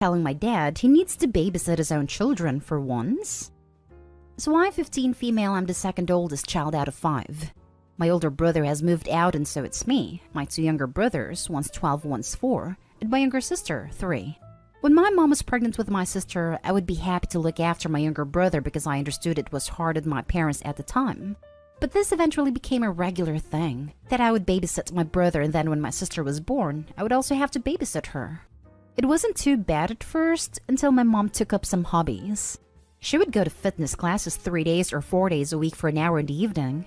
telling my dad he needs to babysit his own children for once. So I'm 15 female, I'm the second oldest child out of 5. My older brother has moved out and so it's me, my 2 younger brothers, one's 12, one's 4, and my younger sister, 3. When my mom was pregnant with my sister, I would be happy to look after my younger brother because I understood it was hard on my parents at the time. But this eventually became a regular thing, that I would babysit my brother and then when my sister was born, I would also have to babysit her. It wasn't too bad at first until my mom took up some hobbies. She would go to fitness classes 3 days or 4 days a week for an hour in the evening.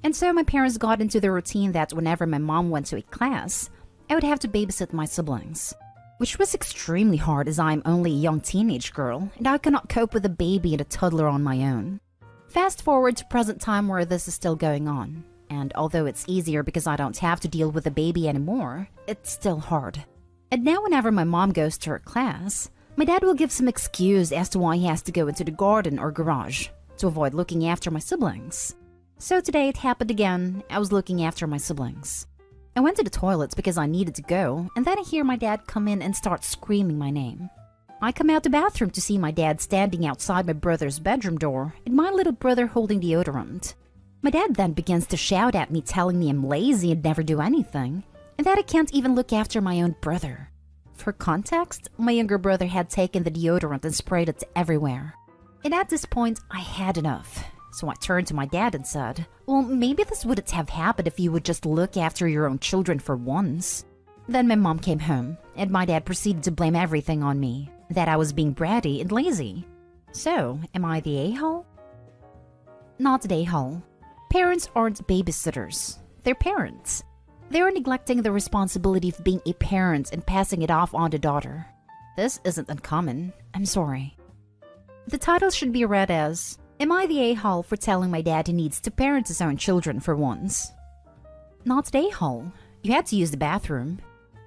And so my parents got into the routine that whenever my mom went to a class, I would have to babysit my siblings. Which was extremely hard as I'm only a young teenage girl and I could not cope with a baby and a toddler on my own. Fast forward to present time where this is still going on. And although it's easier because I don't have to deal with a baby anymore, it's still hard. And now whenever my mom goes to her class, my dad will give some excuse as to why he has to go into the garden or garage to avoid looking after my siblings. So today it happened again, I was looking after my siblings. I went to the toilets because I needed to go, and then I hear my dad come in and start screaming my name. I come out the bathroom to see my dad standing outside my brother's bedroom door and my little brother holding deodorant. My dad then begins to shout at me telling me I'm lazy and never do anything, and that I can't even look after my own brother. For context, my younger brother had taken the deodorant and sprayed it everywhere. And at this point, I had enough. So I turned to my dad and said, well, maybe this wouldn't have happened if you would just look after your own children for once. Then my mom came home, and my dad proceeded to blame everything on me, that I was being bratty and lazy. So, am I the a-hole? Not the a-hole. Parents aren't babysitters. They're parents. They're neglecting the responsibility of being a parent and passing it off on the daughter. This isn't uncommon. I'm sorry. The title should be read as, Am I the a-hole for telling my dad he needs to parent his own children for once? Not the a-hole. You had to use the bathroom.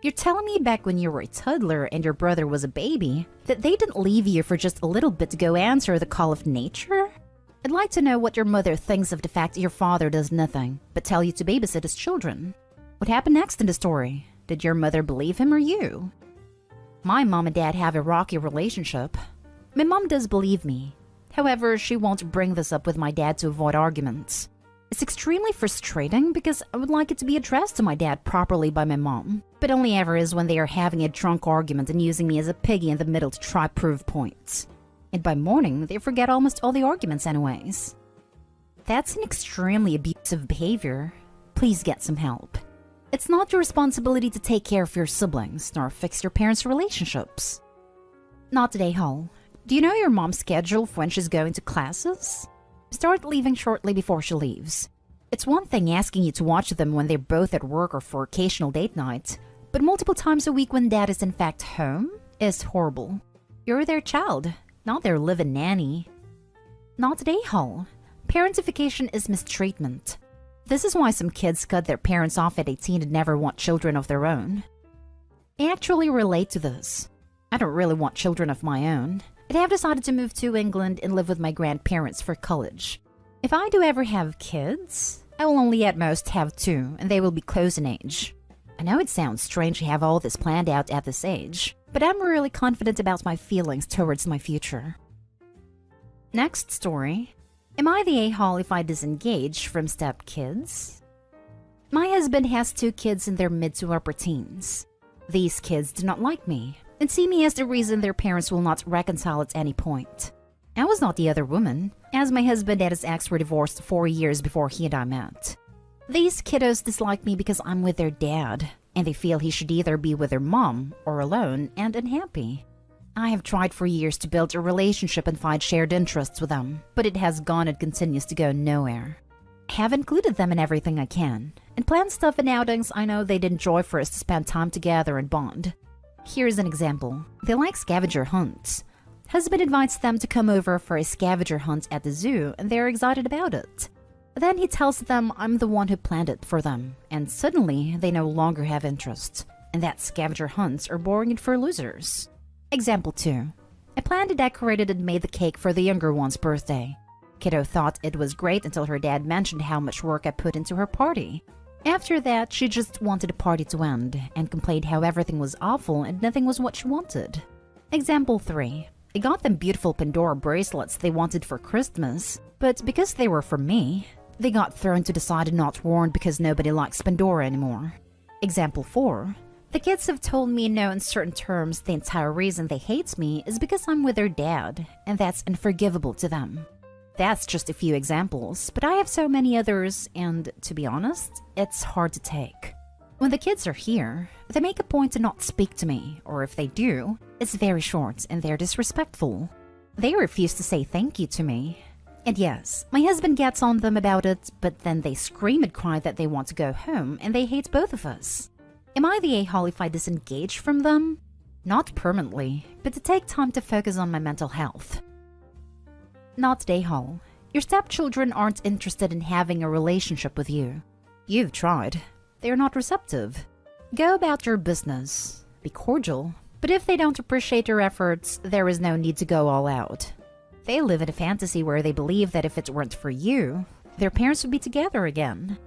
You're telling me back when you were a toddler and your brother was a baby that they didn't leave you for just a little bit to go answer the call of nature? I'd like to know what your mother thinks of the fact that your father does nothing but tell you to babysit his children. What happened next in the story? Did your mother believe him or you? My mom and dad have a rocky relationship. My mom does believe me. However, she won't bring this up with my dad to avoid arguments. It's extremely frustrating because I would like it to be addressed to my dad properly by my mom, but only ever is when they are having a drunk argument and using me as a piggy in the middle to try prove points. And by morning, they forget almost all the arguments anyways. That's an extremely abusive behavior. Please get some help. It's not your responsibility to take care of your siblings, nor fix your parents' relationships. Not today, Hall. Do you know your mom's schedule for when she's going to classes? Start leaving shortly before she leaves. It's one thing asking you to watch them when they're both at work or for occasional date night, but multiple times a week when dad is in fact home is horrible. You're their child, not their live-in nanny. Not today, Hall. Parentification is mistreatment. This is why some kids cut their parents off at 18 and never want children of their own. I actually relate to this. I don't really want children of my own. I have decided to move to England and live with my grandparents for college. If I do ever have kids, I will only at most have 2, and they will be close in age. I know it sounds strange to have all this planned out at this age, but I'm really confident about my feelings towards my future. Next story. Am I the a-hole if I disengage from stepkids? My husband has 2 kids in their mid to upper teens. These kids do not like me and see me as the reason their parents will not reconcile at any point. I was not the other woman, as my husband and his ex were divorced 4 years before he and I met. These kiddos dislike me because I'm with their dad, and they feel he should either be with their mom or alone and unhappy. I have tried for years to build a relationship and find shared interests with them, but it has gone and continues to go nowhere. I have included them in everything I can, and planned stuff and outings I know they'd enjoy for us to spend time together and bond. Here's an example. They like scavenger hunts. Husband invites them to come over for a scavenger hunt at the zoo, and they're excited about it. Then he tells them I'm the one who planned it for them, and suddenly they no longer have interest, and that scavenger hunts are boring and for losers. Example 2. I planned and decorated and made the cake for the younger one's birthday. Kiddo thought it was great until her dad mentioned how much work I put into her party. After that, she just wanted the party to end and complained how everything was awful and nothing was what she wanted. Example 3. I got them beautiful Pandora bracelets they wanted for Christmas, but because they were from me, they got thrown to the side and not worn because nobody likes Pandora anymore. Example 4. The kids have told me in no uncertain terms the entire reason they hate me is because I'm with their dad, and that's unforgivable to them. That's just a few examples, but I have so many others, and to be honest, it's hard to take. When the kids are here, they make a point to not speak to me, or if they do, it's very short and they're disrespectful. They refuse to say thank you to me. And yes, my husband gets on them about it, but then they scream and cry that they want to go home and they hate both of us. Am I the a-hole if I disengage from them? Not permanently, but to take time to focus on my mental health. Not a-hole. Your stepchildren aren't interested in having a relationship with you. You've tried. They're not receptive. Go about your business. Be cordial. But if they don't appreciate your efforts, there is no need to go all out. They live in a fantasy where they believe that if it weren't for you, their parents would be together again.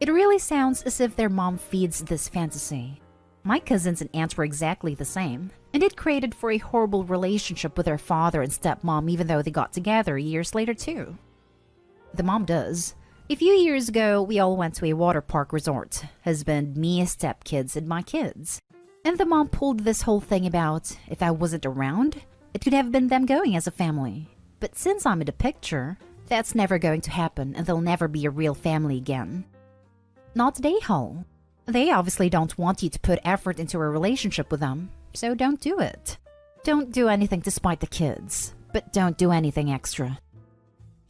It really sounds as if their mom feeds this fantasy. My cousins and aunts were exactly the same, and it created for a horrible relationship with their father and stepmom even though they got together years later too. The mom does. A few years ago, we all went to a water park resort. Husband, me, stepkids, and my kids. And the mom pulled this whole thing about, if I wasn't around, it could have been them going as a family. But since I'm in the picture, that's never going to happen and they'll never be a real family again. Not a-hole. They obviously don't want you to put effort into a relationship with them, so don't do it. Don't do anything to spite the kids, but don't do anything extra.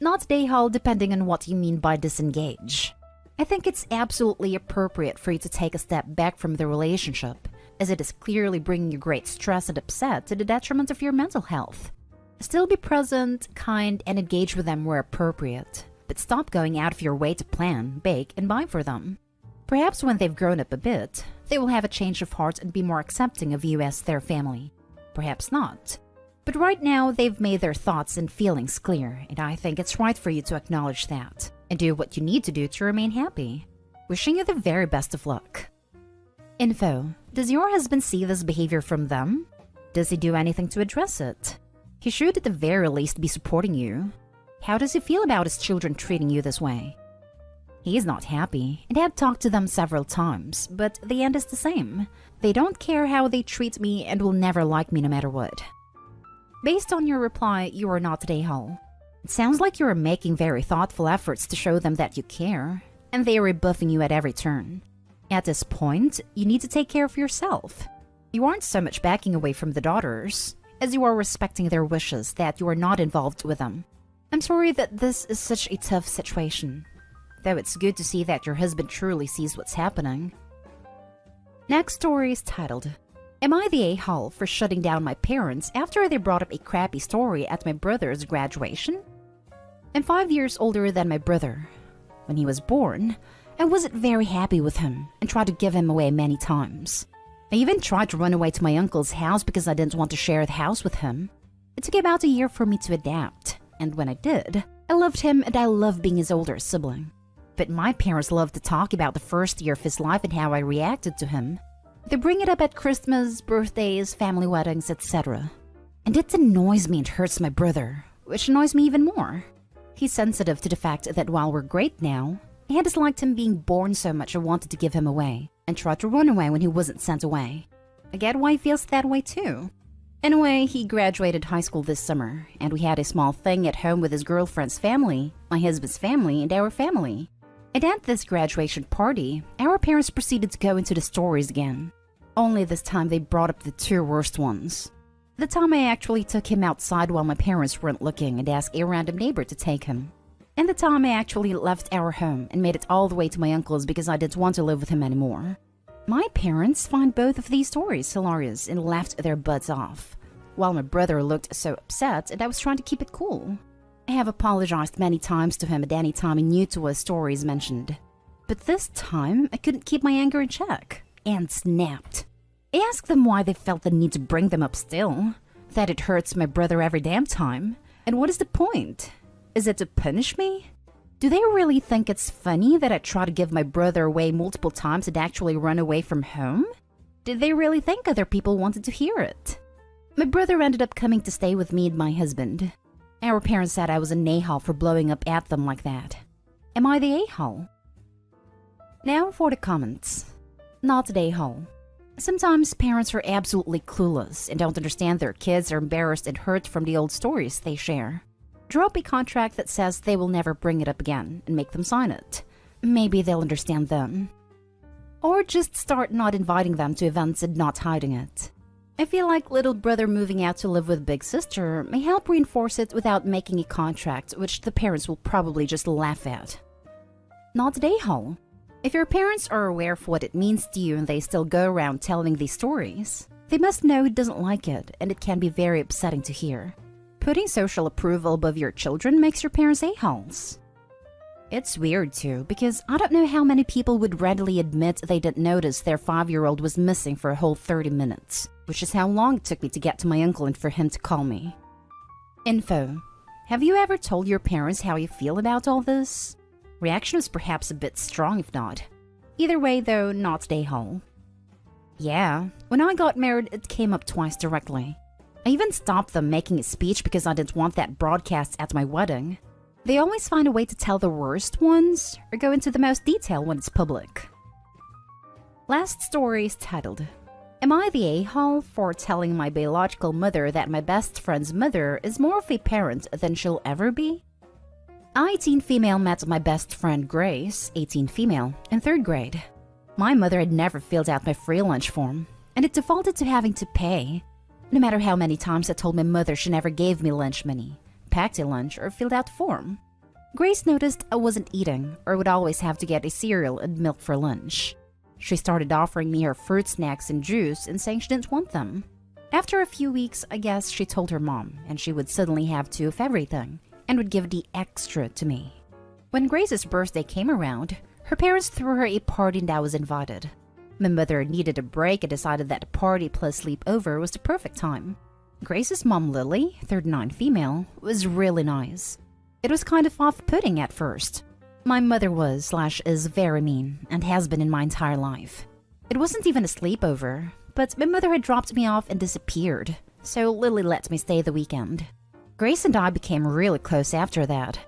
Not a-hole depending on what you mean by disengage. I think it's absolutely appropriate for you to take a step back from the relationship, as it is clearly bringing you great stress and upset to the detriment of your mental health. Still be present, kind, and engage with them where appropriate, but stop going out of your way to plan, bake, and buy for them. Perhaps when they've grown up a bit, they will have a change of heart and be more accepting of you as their family. Perhaps not. But right now, they've made their thoughts and feelings clear, and I think it's right for you to acknowledge that, and do what you need to do to remain happy. Wishing you the very best of luck. Info. Does your husband see this behavior from them? Does he do anything to address it? He should at the very least be supporting you. How does he feel about his children treating you this way? He is not happy, and had talked to them several times, but the end is the same. They don't care how they treat me and will never like me no matter what. Based on your reply, you are not a-hole. It sounds like you are making very thoughtful efforts to show them that you care, and they are rebuffing you at every turn. At this point, you need to take care of yourself. You aren't so much backing away from the daughters, as you are respecting their wishes that you are not involved with them. I'm sorry that this is such a tough situation, though it's good to see that your husband truly sees what's happening. Next story is titled, Am I the a-hole for shutting down my parents after they brought up a crappy story at my brother's graduation? I'm 5 years older than my brother. When he was born, I wasn't very happy with him and tried to give him away many times. I even tried to run away to my uncle's house because I didn't want to share the house with him. It took about a year for me to adapt, and when I did, I loved him and I loved being his older sibling. But my parents loved to talk about the first year of his life and how I reacted to him. They bring it up at Christmas, birthdays, family weddings, etc. And it annoys me and hurts my brother, which annoys me even more. He's sensitive to the fact that while we're great now, I had disliked him being born so much I wanted to give him away, and tried to run away when he wasn't sent away. I get why he feels that way too. Anyway, he graduated high school this summer, and we had a small thing at home with his girlfriend's family, my husband's family, and our family. And at this graduation party, our parents proceeded to go into the stories again. Only this time they brought up the two worst ones. The time I actually took him outside while my parents weren't looking and asked a random neighbor to take him. And the time I actually left our home and made it all the way to my uncle's because I didn't want to live with him anymore. My parents find both of these stories hilarious and laughed their butts off, while my brother looked so upset and I was trying to keep it cool. I have apologized many times to him at any time he knew to us stories mentioned. But this time, I couldn't keep my anger in check, and snapped. I asked them why they felt the need to bring them up still, that it hurts my brother every damn time, and what is the point? Is it to punish me? Do they really think it's funny that I try to give my brother away multiple times and actually run away from home? Did they really think other people wanted to hear it? My brother ended up coming to stay with me and my husband. Our parents said I was an a-hole for blowing up at them like that. Am I the a-hole? Now for the comments. Not the a-hole. Sometimes parents are absolutely clueless and don't understand their kids are embarrassed and hurt from the old stories they share. Draw up a contract that says they will never bring it up again and make them sign it. Maybe they'll understand then. Or just start not inviting them to events and not hiding it. I feel like little brother moving out to live with big sister may help reinforce it without making a contract which the parents will probably just laugh at. Not the a-hole. If your parents are aware of what it means to you and they still go around telling these stories, they must know it doesn't like it and it can be very upsetting to hear. Putting social approval above your children makes your parents a-holes. It's weird too, because I don't know how many people would readily admit they didn't notice their 5-year-old was missing for a whole 30 minutes, which is how long it took me to get to my uncle and for him to call me. Info. Have you ever told your parents how you feel about all this? Reaction is perhaps a bit strong if not. Either way though, not a-hole. Yeah, when I got married it came up twice directly. I even stopped them making a speech because I didn't want that broadcast at my wedding. They always find a way to tell the worst ones or go into the most detail when it's public. Last story is titled, Am I the a-hole for telling my biological mother that my best friend's mother is more of a parent than she'll ever be? I, 18 female, met my best friend Grace, 18 female, in 3rd grade. My mother had never filled out my free lunch form, and it defaulted to having to pay. No matter how many times I told my mother she never gave me lunch money, packed a lunch, or filled out a form. Grace noticed I wasn't eating or would always have to get a cereal and milk for lunch. She started offering me her fruit snacks and juice and saying she didn't want them. After a few weeks, I guess she told her mom and she would suddenly have 2 of everything and would give the extra to me. When Grace's birthday came around, her parents threw her a party and I was invited. My mother needed a break and decided that a party plus sleepover was the perfect time. Grace's mom, Lily, 39 female, was really nice. It was kind of off-putting at first. My mother was/is very mean and has been in my entire life. It wasn't even a sleepover, but my mother had dropped me off and disappeared, so Lily let me stay the weekend. Grace and I became really close after that.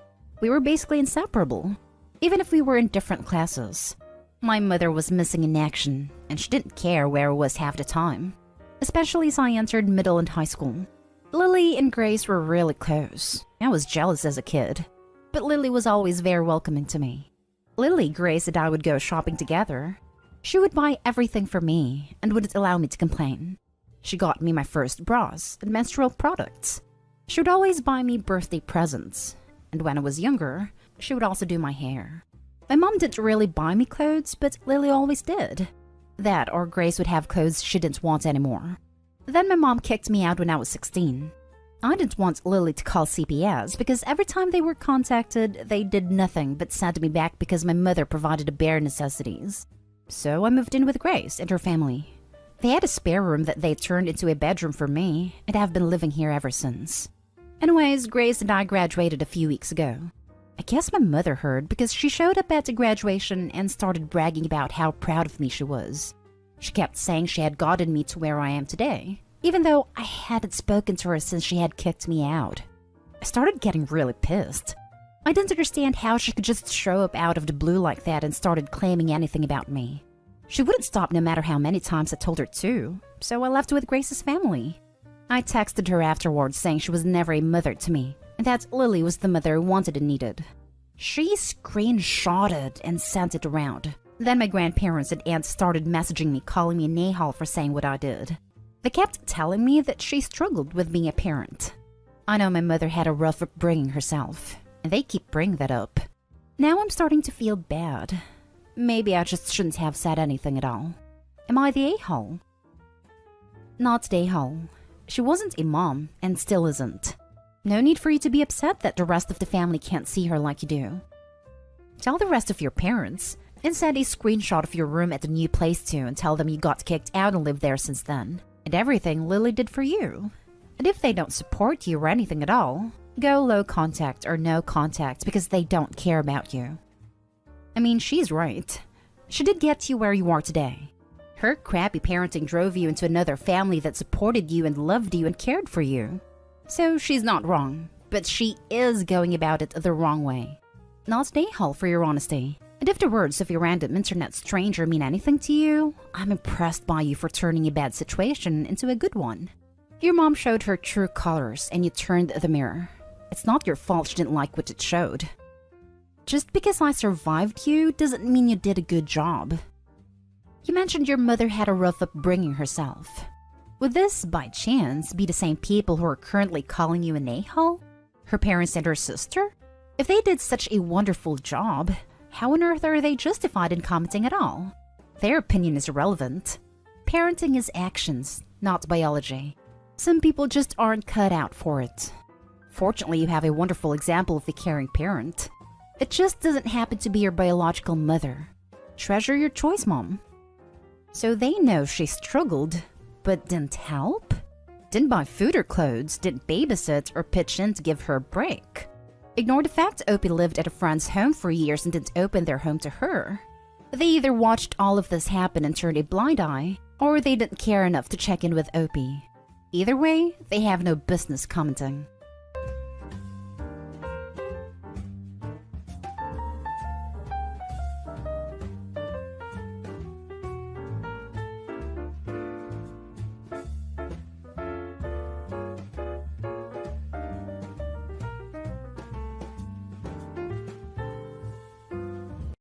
We were basically inseparable, even if we were in different classes. My mother was missing in action, and she didn't care where I was half the time. Especially as I entered middle and high school. Lily and Grace were really close. I was jealous as a kid, but Lily was always very welcoming to me. Lily, Grace, and I would go shopping together. She would buy everything for me and wouldn't allow me to complain. She got me my first bras and menstrual products. She would always buy me birthday presents, and when I was younger, she would also do my hair. My mom didn't really buy me clothes, but Lily always did. That or Grace would have clothes she didn't want anymore. Then my mom kicked me out when I was 16. I didn't want Lily to call CPS because every time they were contacted, they did nothing but send me back because my mother provided the bare necessities. So I moved in with Grace and her family. They had a spare room that they turned into a bedroom for me, and I've been living here ever since. Anyways, Grace and I graduated a few weeks ago. I guess my mother heard because she showed up at the graduation and started bragging about how proud of me she was. She kept saying she had gotten me to where I am today, even though I hadn't spoken to her since she had kicked me out. I started getting really pissed. I didn't understand how she could just show up out of the blue like that and started claiming anything about me. She wouldn't stop no matter how many times I told her to, so I left with Grace's family. I texted her afterwards saying she was never a mother to me, and that Lily was the mother I wanted and needed. She screenshotted and sent it around. Then my grandparents and aunts started messaging me calling me an a-hole for saying what I did. They kept telling me that she struggled with being a parent. I know my mother had a rough upbringing herself, and they keep bringing that up. Now I'm starting to feel bad. Maybe I just shouldn't have said anything at all. Am I the a-hole? Not the a-hole. She wasn't a mom, and still isn't. No need for you to be upset that the rest of the family can't see her like you do. Tell the rest of your parents, and send a screenshot of your room at the new place too and tell them you got kicked out and lived there since then, and everything Lily did for you. And if they don't support you or anything at all, go low contact or no contact because they don't care about you. I mean, she's right. She did get you where you are today. Her crappy parenting drove you into another family that supported you and loved you and cared for you. So she's not wrong, but she is going about it the wrong way. Not an a-hole for your honesty. And if the words of your random internet stranger mean anything to you, I'm impressed by you for turning a bad situation into a good one. Your mom showed her true colors and you turned the mirror. It's not your fault she didn't like what it showed. Just because I survived you doesn't mean you did a good job. You mentioned your mother had a rough upbringing herself. Would this, by chance, be the same people who are currently calling you an a-hole? Her parents and her sister? If they did such a wonderful job, how on earth are they justified in commenting at all? Their opinion is irrelevant. Parenting is actions, not biology. Some people just aren't cut out for it. Fortunately, you have a wonderful example of the caring parent. It just doesn't happen to be your biological mother. Treasure your choice, Mom. So they know she struggled, but didn't help? Didn't buy food or clothes, didn't babysit or pitch in to give her a break. Ignore the fact Opie lived at a friend's home for years and didn't open their home to her. They either watched all of this happen and turned a blind eye, or they didn't care enough to check in with Opie. Either way, they have no business commenting.